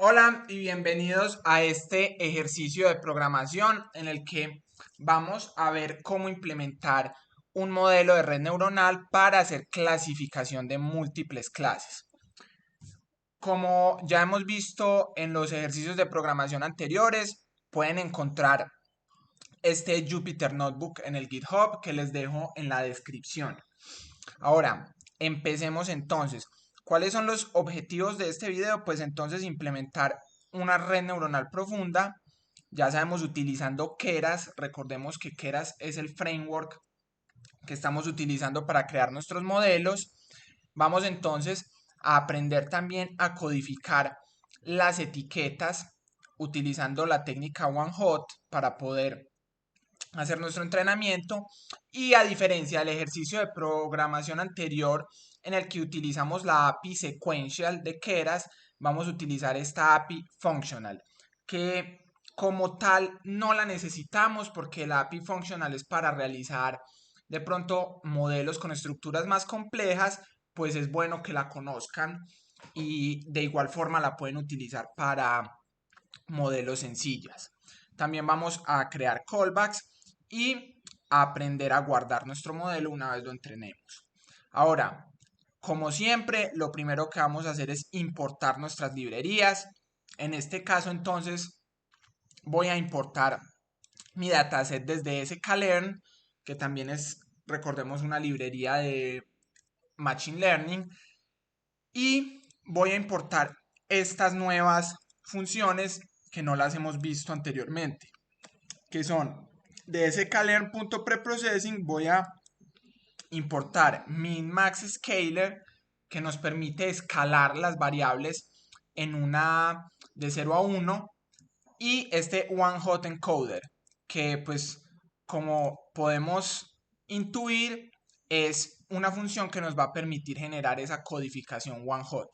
Hola y bienvenidos a este ejercicio de programación en el que vamos a ver cómo implementar un modelo de red neuronal para hacer clasificación de múltiples clases. Como ya hemos visto en los ejercicios de programación anteriores, pueden encontrar este Jupyter Notebook en el GitHub que les dejo en la descripción. Ahora, empecemos entonces. ¿Cuáles son los objetivos de este video? Pues entonces implementar una red neuronal profunda. Ya sabemos utilizando Keras. Recordemos que Keras es el framework que estamos utilizando para crear nuestros modelos. Vamos entonces a aprender también a codificar las etiquetas utilizando la técnica One Hot para poder hacer nuestro entrenamiento. Y a diferencia del ejercicio de programación anterior en el que utilizamos la API sequential de Keras, vamos a utilizar esta API functional, que como tal no la necesitamos porque la API functional es para realizar de pronto modelos con estructuras más complejas, pues es bueno que la conozcan y de igual forma la pueden utilizar para modelos sencillas. También vamos a crear callbacks y a aprender a guardar nuestro modelo una vez lo entrenemos. Ahora, como siempre, lo primero que vamos a hacer es importar nuestras librerías. En este caso, entonces, voy a importar mi dataset desde sklearn, que también es, recordemos, una librería de Machine Learning. Y voy a importar estas nuevas funciones que no las hemos visto anteriormente, que son de sklearn.preprocessing. Voy a importar min-max-scaler, que nos permite escalar las variables en una de 0 a 1, y este one-hot encoder, que pues como podemos intuir es una función que nos va a permitir generar esa codificación one-hot.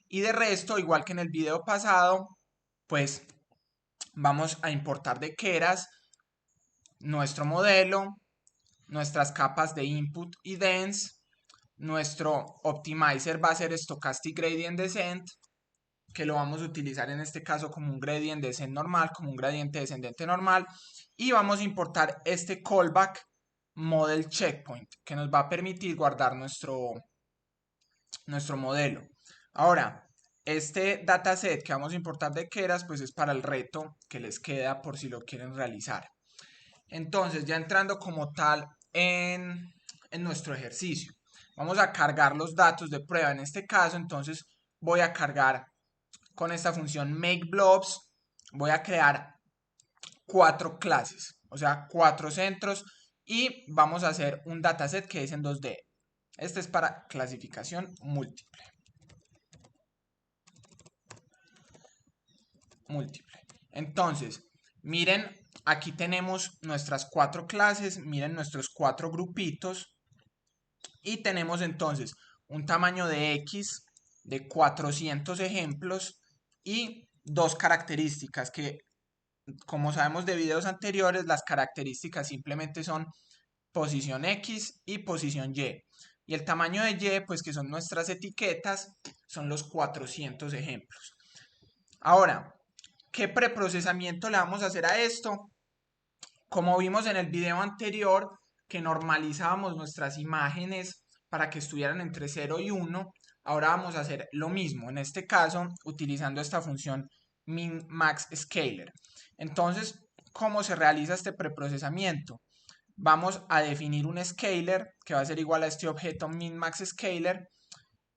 Y de resto, igual que en el video pasado, pues vamos a importar de Keras nuestro modelo, nuestras capas de input y dense. Nuestro optimizer va a ser stochastic gradient descent, que lo vamos a utilizar en este caso como un gradient descent normal, como un gradiente descendente normal. Y vamos a importar este callback model checkpoint, que nos va a permitir guardar nuestro modelo. Ahora, este dataset que vamos a importar de Keras, pues es para el reto que les queda por si lo quieren realizar. Entonces, ya entrando como tal en nuestro ejercicio, vamos a cargar los datos de prueba. En este caso, entonces, voy a cargar con esta función makeBlobs, voy a crear 4 clases, o sea, 4 centros, y vamos a hacer un dataset que es en 2D. Este es para clasificación múltiple. Entonces, miren, aquí tenemos nuestras 4 clases, miren nuestros 4 grupitos, y tenemos entonces un tamaño de X de 400 ejemplos y dos características que, como sabemos de videos anteriores, las características simplemente son posición X y posición Y. Y el tamaño de Y, pues que son nuestras etiquetas, son los 400 ejemplos. Ahora, ¿qué preprocesamiento le vamos a hacer a esto? Como vimos en el video anterior, que normalizábamos nuestras imágenes para que estuvieran entre 0 y 1, ahora vamos a hacer lo mismo, en este caso utilizando esta función min-max-scaler. Entonces, ¿cómo se realiza este preprocesamiento? Vamos a definir un scaler que va a ser igual a este objeto min-max-scaler,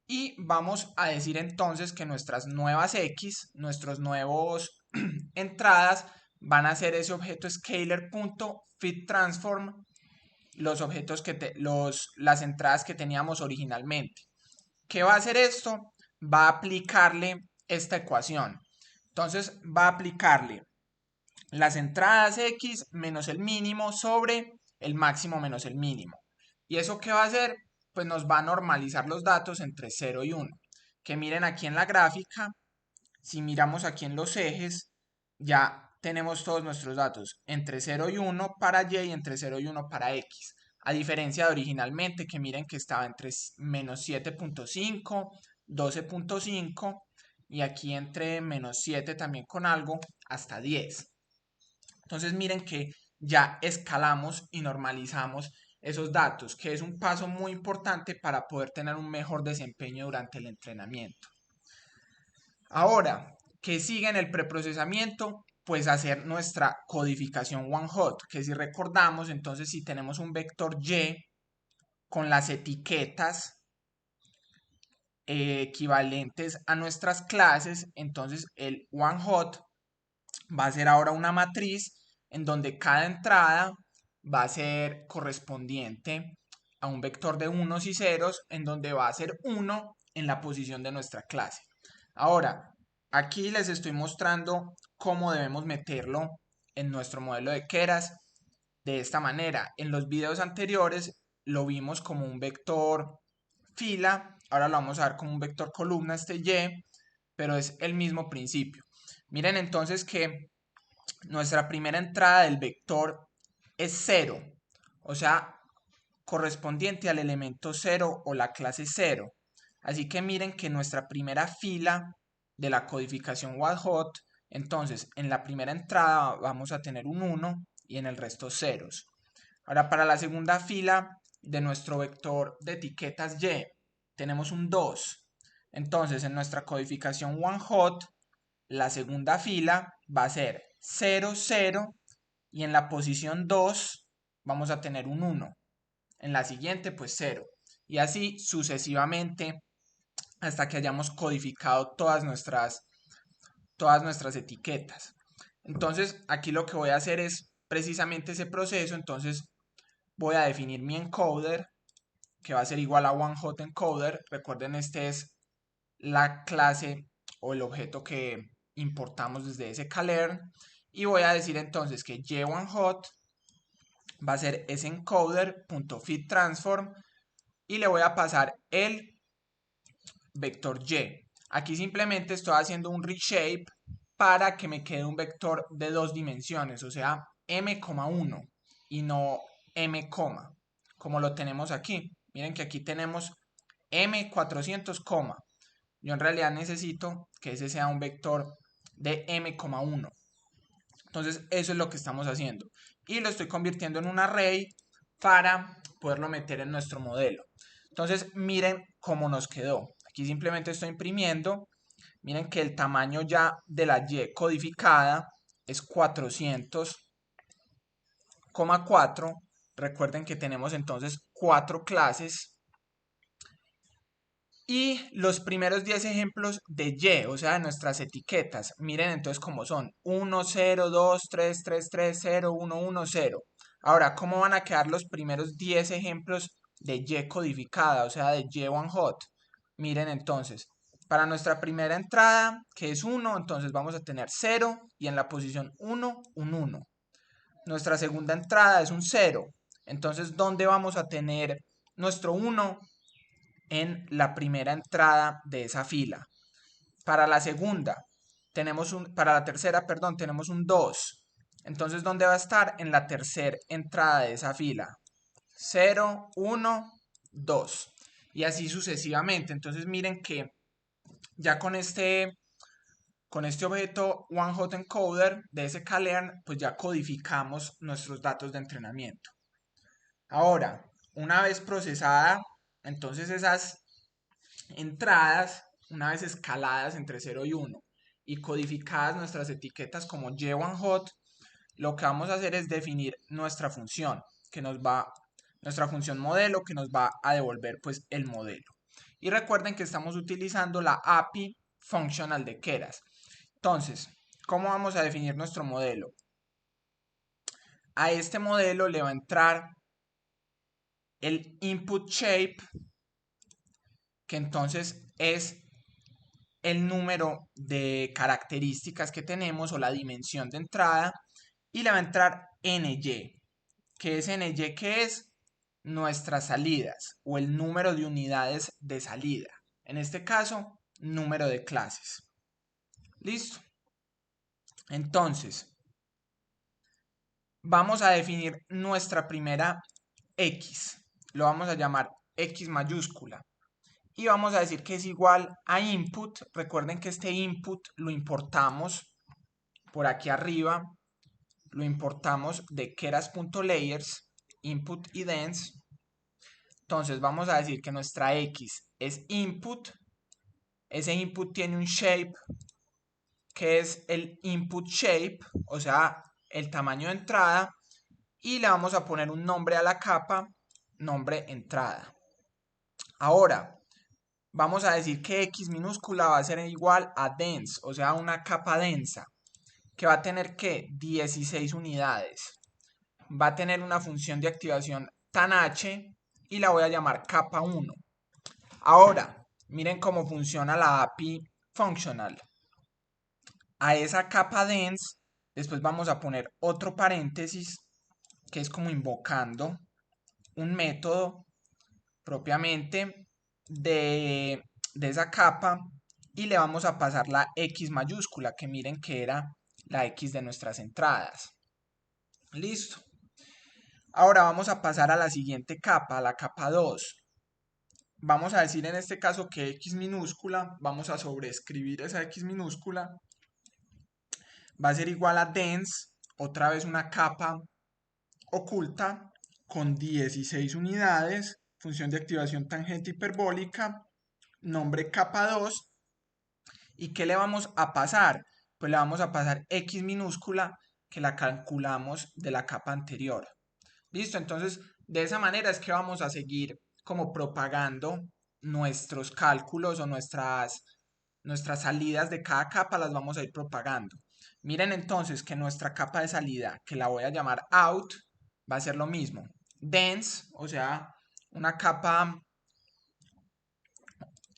y vamos a decir entonces que nuestras nuevas X, nuestros nuevos entradas, van a ser ese objeto scaler.fitTransform, los objetos las entradas que teníamos originalmente. ¿Qué va a hacer esto? Va a aplicarle esta ecuación. Entonces va a aplicarle las entradas X menos el mínimo sobre el máximo menos el mínimo. ¿Y eso qué va a hacer? Pues nos va a normalizar los datos entre 0 y 1. Que miren aquí en la gráfica, si miramos aquí en los ejes, ya tenemos todos nuestros datos entre 0 y 1 para Y y entre 0 y 1 para X. A diferencia de originalmente, que miren que estaba entre menos 7.5, 12.5 y aquí entre -7 también con algo, hasta 10. Entonces miren que ya escalamos y normalizamos esos datos, que es un paso muy importante para poder tener un mejor desempeño durante el entrenamiento. Ahora, ¿qué sigue en el preprocesamiento? Pues hacer nuestra codificación one hot, que si recordamos, entonces si tenemos un vector y con las etiquetas equivalentes a nuestras clases, entonces el one hot va a ser ahora una matriz en donde cada entrada va a ser correspondiente a un vector de unos y ceros, en donde va a ser 1 en la posición de nuestra clase. Ahora, aquí les estoy mostrando cómo debemos meterlo en nuestro modelo de Keras de esta manera. En los videos anteriores lo vimos como un vector fila, ahora lo vamos a ver como un vector columna, este Y, pero es el mismo principio. Miren entonces que nuestra primera entrada del vector es 0, o sea, correspondiente al elemento 0 o la clase 0. Así que miren que nuestra primera fila de la codificación while-hot, entonces en la primera entrada vamos a tener un 1 y en el resto ceros. Ahora para la segunda fila de nuestro vector de etiquetas Y tenemos un 2. Entonces en nuestra codificación one-hot la segunda fila va a ser 0, 0 y en la posición 2 vamos a tener un 1. En la siguiente pues 0. Y así sucesivamente hasta que hayamos codificado todas nuestras etiquetas. Entonces aquí lo que voy a hacer es precisamente ese proceso. Entonces voy a definir mi encoder que va a ser igual a OneHotEncoder. Recuerden, este es la clase o el objeto que importamos desde ese sklearn. Y voy a decir entonces que y1hot va a ser ese encoder.fitTransform y le voy a pasar el vector y. Aquí simplemente estoy haciendo un reshape para que me quede un vector de 2 dimensiones, o sea, m,1 y no m, como lo tenemos aquí. Miren que aquí tenemos m400, yo en realidad necesito que ese sea un vector de m,1. Entonces eso es lo que estamos haciendo. Y lo estoy convirtiendo en un array para poderlo meter en nuestro modelo. Entonces miren cómo nos quedó. Aquí simplemente estoy imprimiendo. Miren que el tamaño ya de la Y codificada es 400,4. Recuerden que tenemos entonces 4 clases. Y los primeros 10 ejemplos de Y, o sea, de nuestras etiquetas. Miren entonces cómo son. 1, 0, 2, 3, 3, 3, 0, 1, 1, 0. Ahora, ¿cómo van a quedar los primeros 10 ejemplos de Y codificada, o sea, de Y1hot? Miren entonces, para nuestra primera entrada, que es 1, entonces vamos a tener 0 y en la posición 1, un 1. Nuestra segunda entrada es un 0. Entonces, ¿dónde vamos a tener nuestro 1? En la primera entrada de esa fila. Para la segunda, para la tercera, perdón, tenemos un 2. Entonces, ¿dónde va a estar? En la tercera entrada de esa fila. 0, 1, 2. Y así sucesivamente. Entonces, miren que ya con este objeto OneHotEncoder de ese sklearn, pues ya codificamos nuestros datos de entrenamiento. Ahora, una vez procesada, entonces esas entradas, una vez escaladas entre 0 y 1 y codificadas nuestras etiquetas como y1hot, lo que vamos a hacer es definir nuestra función, nuestra función modelo que nos va a devolver pues el modelo. Y recuerden que estamos utilizando la API functional de Keras. Entonces, ¿cómo vamos a definir nuestro modelo? A este modelo le va a entrar el input shape, que entonces es el número de características que tenemos o la dimensión de entrada, y le va a entrar ny. ¿Qué es ny? ¿Qué es? Nuestras salidas o el número de unidades de salida. En este caso, número de clases. Listo. Entonces, vamos a definir nuestra primera x. Lo vamos a llamar x mayúscula. y vamos a decir que es igual a input. Recuerden que este input lo importamos por aquí arriba, lo importamos de keras.layers, input y dense. Entonces vamos a decir que nuestra X es input. Ese input tiene un shape que es el input shape, o sea, el tamaño de entrada. Y le vamos a poner un nombre a la capa, nombre entrada. Ahora, vamos a decir que X minúscula va a ser igual a dense, o sea, una capa densa, que va a tener que 16 unidades. Va a tener una función de activación tan h y la voy a llamar capa 1. Ahora, miren cómo funciona la API functional. A esa capa dense, después vamos a poner otro paréntesis, que es como invocando un método propiamente de esa capa y le vamos a pasar la X mayúscula, que miren que era la X de nuestras entradas. Listo. Ahora vamos a pasar a la siguiente capa, a la capa 2. Vamos a decir en este caso que X minúscula, vamos a sobreescribir esa X minúscula, va a ser igual a dense, otra vez una capa oculta con 16 unidades, función de activación tangente hiperbólica, nombre capa 2. ¿Y qué le vamos a pasar? Pues le vamos a pasar X minúscula, que la calculamos de la capa anterior. Listo, entonces de esa manera es que vamos a seguir como propagando nuestros cálculos o nuestras salidas de cada capa, las vamos a ir propagando. Miren entonces que nuestra capa de salida, que la voy a llamar out, va a ser lo mismo. Dense, o sea, una capa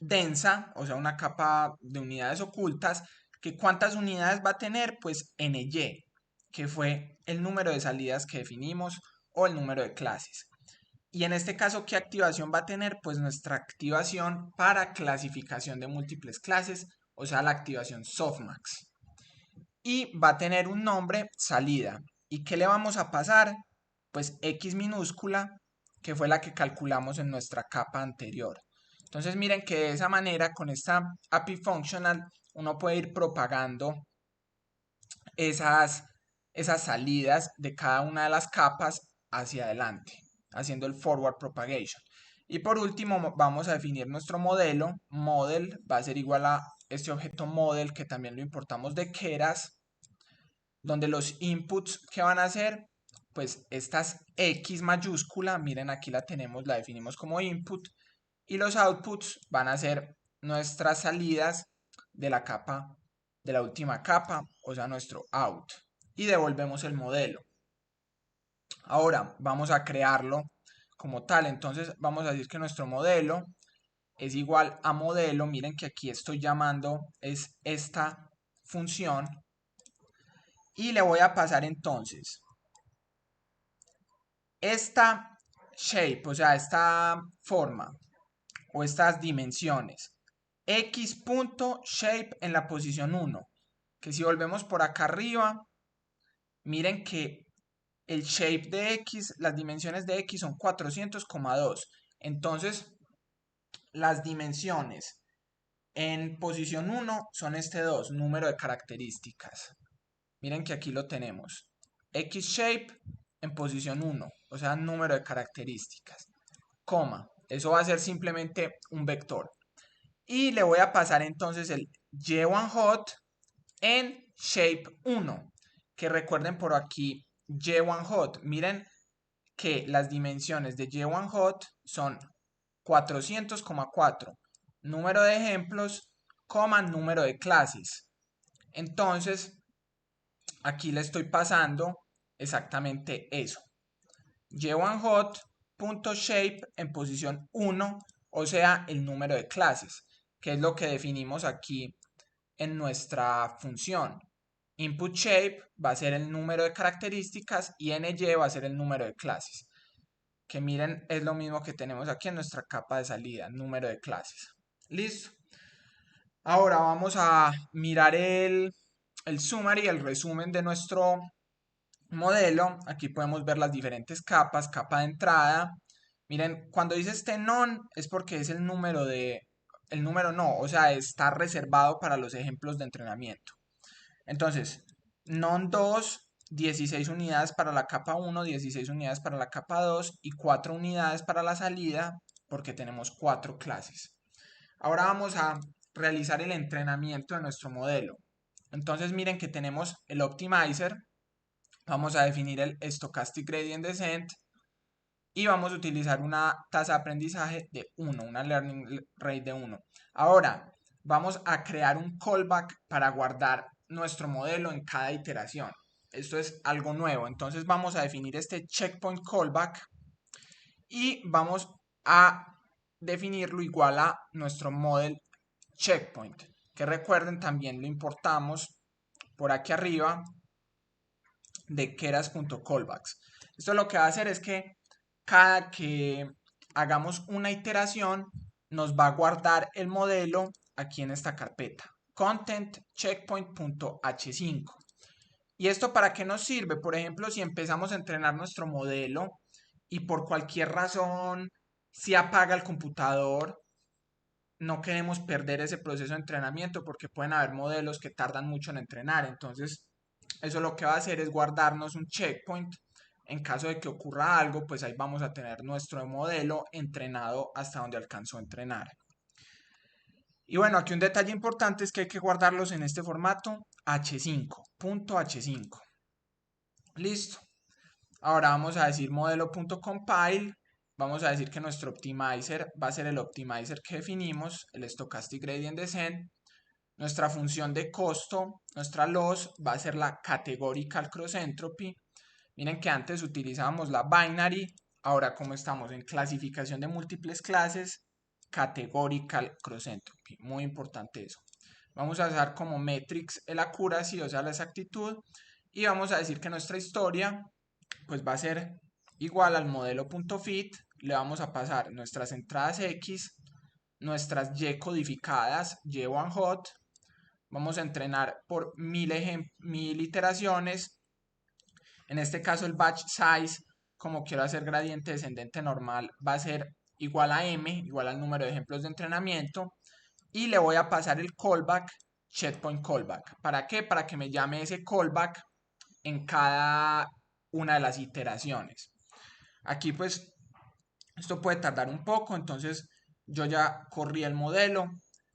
densa, o sea, una capa de unidades ocultas, que ¿cuántas unidades va a tener? Pues ny, que fue el número de salidas que definimos o el número de clases. Y en este caso, ¿qué activación va a tener? Pues nuestra activación para clasificación de múltiples clases, o sea, la activación softmax. Y va a tener un nombre salida. ¿Y qué le vamos a pasar? Pues X minúscula, que fue la que calculamos en nuestra capa anterior. Entonces miren que de esa manera, con esta API Functional, uno puede ir propagando esas, esas salidas de cada una de las capas hacia adelante, haciendo el forward propagation. Y por último vamos a definir nuestro modelo. Model va a ser igual a este objeto model, que también lo importamos de keras, donde los inputs que van a ser, pues estas X mayúscula, miren aquí la tenemos, la definimos como input, y los outputs van a ser nuestras salidas de la capa, de la última capa, o sea, nuestro out. Y devolvemos el modelo. Ahora vamos a crearlo como tal. Entonces vamos a decir que nuestro modelo es igual a modelo. Miren que aquí estoy llamando es esta función. Y le voy a pasar entonces esta shape, o sea, esta forma o estas dimensiones. X.shape en la posición 1. Que si volvemos por acá arriba, miren que el shape de X, las dimensiones de X son 400,2. Entonces, las dimensiones en posición 1 son este 2, número de características. Miren que aquí lo tenemos. X shape en posición 1, o sea, número de características. Coma, eso va a ser simplemente un vector. Y le voy a pasar entonces el y1hot en shape 1. Que recuerden por aquí y1hot. Miren que las dimensiones de y1hot son 400,4. Número de ejemplos, coma, número de clases. Entonces, aquí le estoy pasando exactamente eso. y1hot.shape en posición 1, o sea, el número de clases, que es lo que definimos aquí en nuestra función. Input shape va a ser el número de características y ny va a ser el número de clases. Que miren, es lo mismo que tenemos aquí en nuestra capa de salida, número de clases. Listo. Ahora vamos a mirar el summary, el resumen de nuestro modelo. Aquí podemos ver las diferentes capas. Capa de entrada. Miren, cuando dice este non es porque es el número no, o sea, está reservado para los ejemplos de entrenamiento. Entonces, non 2, 16 unidades para la capa 1, 16 unidades para la capa 2 y 4 unidades para la salida porque tenemos 4 clases. Ahora vamos a realizar el entrenamiento de nuestro modelo. Entonces miren que tenemos el optimizer, vamos a definir el stochastic gradient descent y vamos a utilizar una tasa de aprendizaje de 1, una learning rate de 1. Ahora vamos a crear un callback para guardar nuestro modelo en cada iteración. Esto es algo nuevo, entonces vamos a definir este checkpoint callback y vamos a definirlo igual a nuestro model checkpoint, que recuerden también lo importamos por aquí arriba de keras.callbacks. Esto lo que va a hacer es que cada que hagamos una iteración nos va a guardar el modelo aquí en esta carpeta content checkpoint.h5. ¿Y esto para qué nos sirve? Por ejemplo, si empezamos a entrenar nuestro modelo y por cualquier razón se apaga el computador, no queremos perder ese proceso de entrenamiento porque pueden haber modelos que tardan mucho en entrenar. Entonces, eso lo que va a hacer es guardarnos un checkpoint. En caso de que ocurra algo, pues ahí vamos a tener nuestro modelo entrenado hasta donde alcanzó a entrenar. Y bueno, aquí un detalle importante es que hay que guardarlos en este formato H5, .h5. Listo. Ahora vamos a decir modelo.compile. Vamos a decir que nuestro optimizer va a ser el optimizer que definimos, el stochastic gradient descent. Nuestra función de costo, nuestra loss, va a ser la categorical cross entropy. Miren que antes utilizábamos la binary, ahora como estamos en clasificación de múltiples clases, categorical cross entropy. Muy importante eso. Vamos a usar como metrics el accuracy, o sea la exactitud, y vamos a decir que nuestra historia pues va a ser igual al modelo.fit. Le vamos a pasar nuestras entradas X, nuestras Y codificadas, Y1hot. Vamos a entrenar por 1000 iteraciones. En este caso el batch size, como quiero hacer gradiente descendente normal, va a ser igual a m, igual al número de ejemplos de entrenamiento. Y le voy a pasar el callback, checkpoint callback. ¿Para qué? Para que me llame ese callback en cada una de las iteraciones. Aquí pues esto puede tardar un poco, entonces yo ya corrí el modelo.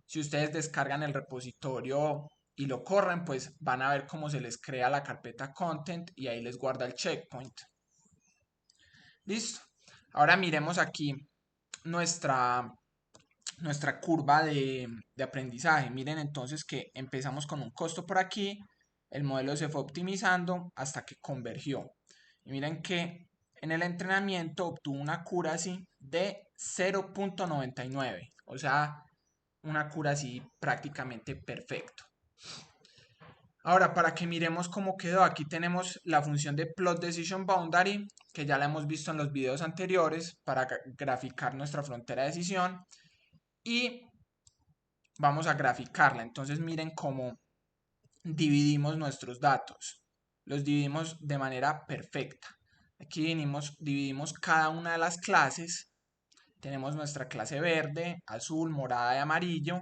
Si ustedes descargan el repositorio y lo corren, pues van a ver cómo se les crea la carpeta content y ahí les guarda el checkpoint. Listo. Ahora miremos aquí nuestra, nuestra curva de aprendizaje. Miren entonces que empezamos con un costo por aquí, el modelo se fue optimizando hasta que convergió. Y miren que en el entrenamiento obtuvo una accuracy de 0.99, o sea, una accuracy prácticamente perfecto. Ahora, para que miremos cómo quedó, aquí tenemos la función de plot decision boundary, que ya la hemos visto en los videos anteriores, para graficar nuestra frontera de decisión. Y vamos a graficarla. Entonces miren cómo dividimos nuestros datos. Los dividimos de manera perfecta. Aquí dividimos cada una de las clases. Tenemos nuestra clase verde, azul, morada y amarillo.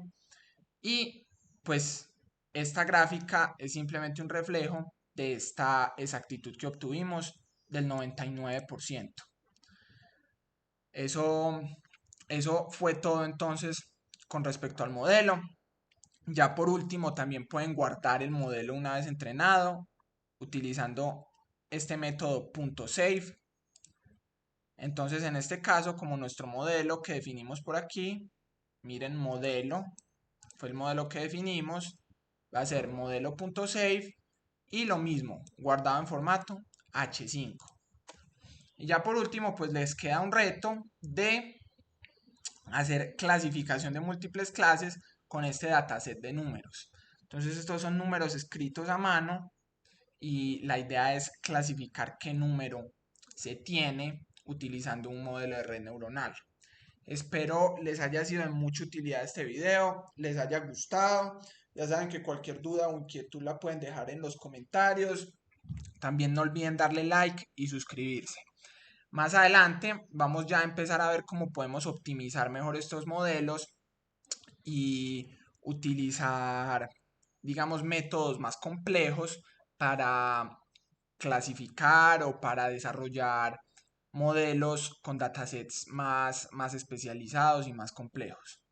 Y pues esta gráfica es simplemente un reflejo de esta exactitud que obtuvimos del 99%. Eso fue todo entonces con respecto al modelo. Ya por último, también pueden guardar el modelo una vez entrenado utilizando este método .save. Entonces, en este caso, como nuestro modelo que definimos por aquí, miren modelo, fue el modelo que definimos, va a ser modelo.save y lo mismo, guardado en formato H5. Y ya por último, pues les queda un reto de hacer clasificación de múltiples clases con este dataset de números. Entonces estos son números escritos a mano y la idea es clasificar qué número se tiene utilizando un modelo de red neuronal. Espero les haya sido de mucha utilidad este video, les haya gustado. Ya saben que cualquier duda o inquietud la pueden dejar en los comentarios. También no olviden darle like y suscribirse. Más adelante vamos ya a empezar a ver cómo podemos optimizar mejor estos modelos y utilizar, digamos, métodos más complejos para clasificar o para desarrollar modelos con datasets más especializados y más complejos.